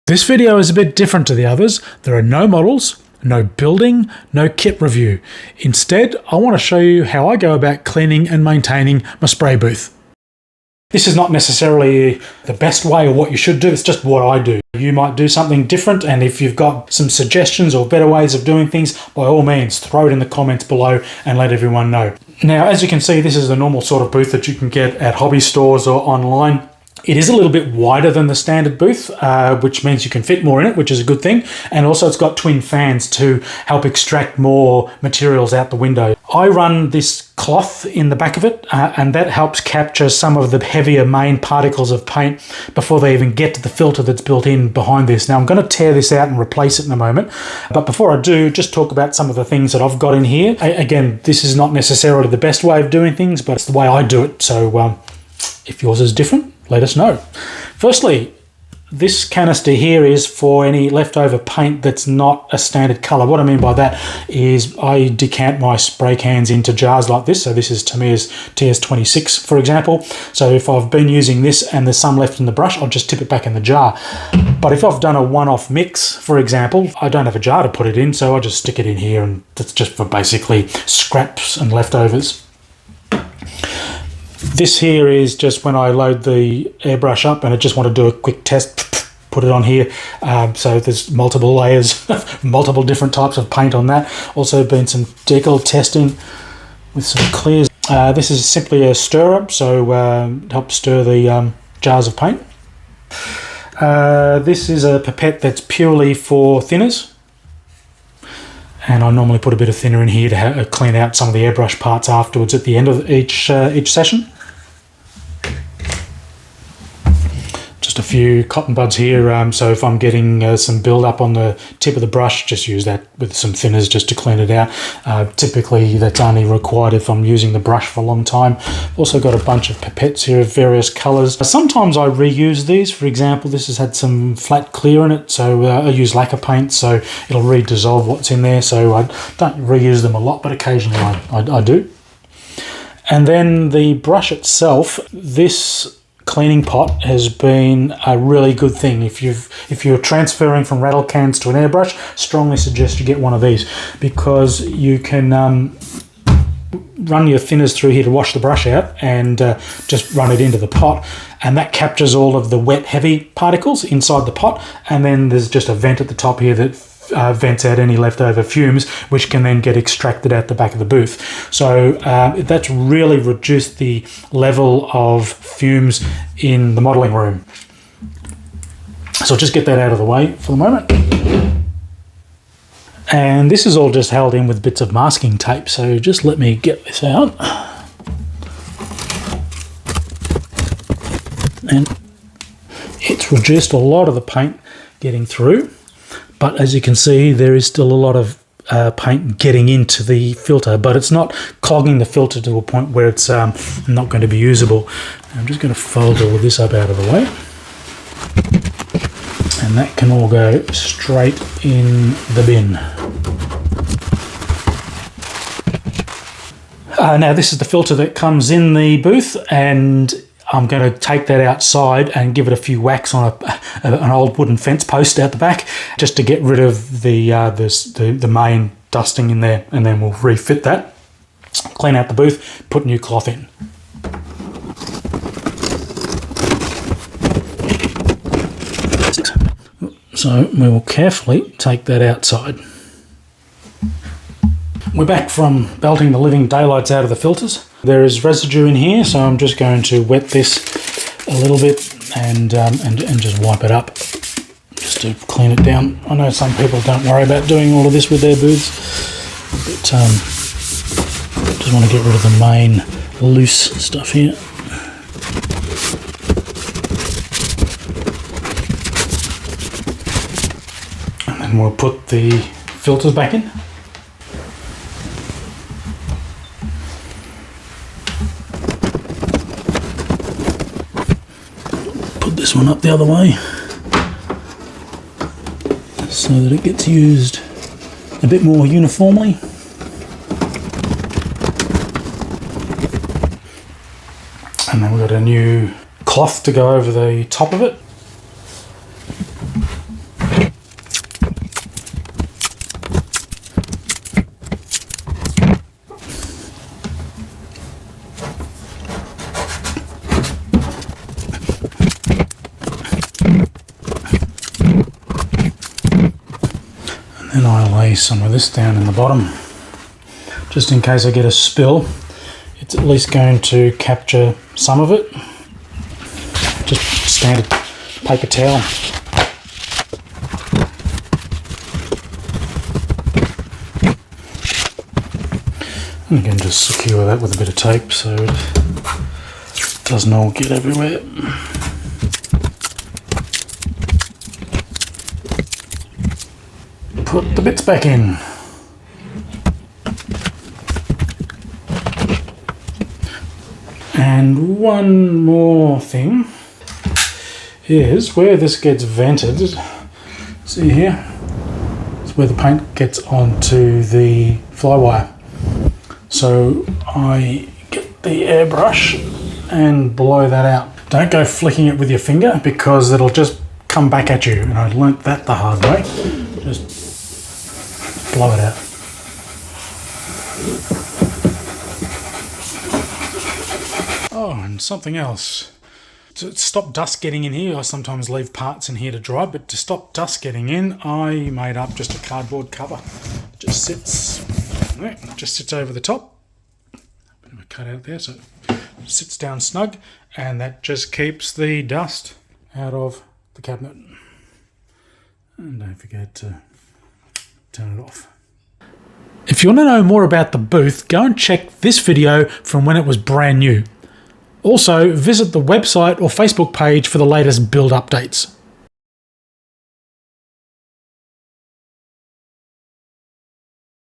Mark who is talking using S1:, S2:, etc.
S1: This video is a bit different to the others. There are no models, no building, no kit review. Instead, I want to show you how I go about cleaning and maintaining my spray booth. This is not necessarily the best way or what you should do, it's just what I do. You might do something different, and if you've got some suggestions or better ways of doing things, by all means, throw it in the comments below and let everyone know. Now, as you can see, this is the normal sort of booth that you can get at hobby stores or online. It is a little bit wider than the standard booth, which means you can fit more in it, which is a good thing. And also it's got twin fans to help extract more materials out the window. I run this cloth in the back of it, and that helps capture some of the heavier main particles of paint before they even get to the filter that's built in behind this. Now I'm going to tear this out and replace it in a moment. But before I do, just talk about some of the things that I've got in here. Again, this is not necessarily the best way of doing things, but it's the way I do it. So if yours is different, let us know. Firstly, this canister here is for any leftover paint that's not a standard color. What I mean by that is I decant my spray cans into jars like this. So this is Tamiya's TS26, for example. So if I've been using this and there's some left in the brush, I'll just tip it back in the jar. But if I've done a one-off mix, for example, I don't have a jar to put it in, so I just stick it in here, and that's just for basically scraps and leftovers. This here is just when I load the airbrush up and I just want to do a quick test, put it on here. So there's multiple layers, multiple different types of paint on that. Also been some decal testing with some clears. This is simply a stirrer, so help stir the jars of paint. This is a pipette that's purely for thinners. And I normally put a bit of thinner in here to clean out some of the airbrush parts afterwards at the end of each session. Just a few cotton buds here, so if I'm getting some build up on the tip of the brush, just use that with some thinners just to clean it out. Typically that's only required if I'm using the brush for a long time. Also got a bunch of pipettes here of various colors. Sometimes I reuse these. For example, this has had some flat clear in it, so I use lacquer paint, so it'll re-dissolve what's in there. So I don't reuse them a lot, but occasionally I do. And then the brush itself, this cleaning pot has been a really good thing. If you're transferring from rattle cans to an airbrush, strongly suggest you get one of these, because you can run your thinners through here to wash the brush out and just run it into the pot, and that captures all of the wet heavy particles inside the pot, and then there's just a vent at the top here that vents out any leftover fumes, which can then get extracted out the back of the booth. So that's really reduced the level of fumes in the modeling room. So I'll just get that out of the way for the moment. And this is all just held in with bits of masking tape, so just let me get this out. And it's reduced a lot of the paint getting through. But as you can see, there is still a lot of paint getting into the filter, but it's not clogging the filter to a point where it's not going to be usable. I'm just going to fold all of this up out of the way. And that can all go straight in the bin. Now this is the filter that comes in the booth, and I'm going to take that outside and give it a few whacks on an old wooden fence post out the back, just to get rid of the main dusting in there, and then we'll refit that, clean out the booth, put new cloth in. So we will carefully take that outside. We're back from belting the living daylights out of the filters. There is residue in here, so I'm just going to wet this a little bit and just wipe it up, just to clean it down. I know some people don't worry about doing all of this with their booths, but just want to get rid of the main loose stuff here. And then we'll put the filters back in. This one up the other way so that it gets used a bit more uniformly. And then we've got a new cloth to go over the top of it. And I lay some of this down in the bottom, just in case I get a spill. It's at least going to capture some of it. Just standard paper towel. And again, just secure that with a bit of tape so it doesn't all get everywhere. Put the bits back in. And one more thing is where this gets vented. See here? It's where the paint gets onto the flywire. So I get the airbrush and blow that out. Don't go flicking it with your finger because it'll just come back at you. And I learnt that the hard way. Just blow it out. Oh, and something else. To stop dust getting in here, I sometimes leave parts in here to dry, but to stop dust getting in, I made up just a cardboard cover. It just sits over the top. Bit of a cut out there, so it sits down snug, and that just keeps the dust out of the cabinet. And don't forget to turn it off. If you want to know more about the booth, go and check this video from when it was brand new. Also, visit the website or Facebook page for the latest build updates.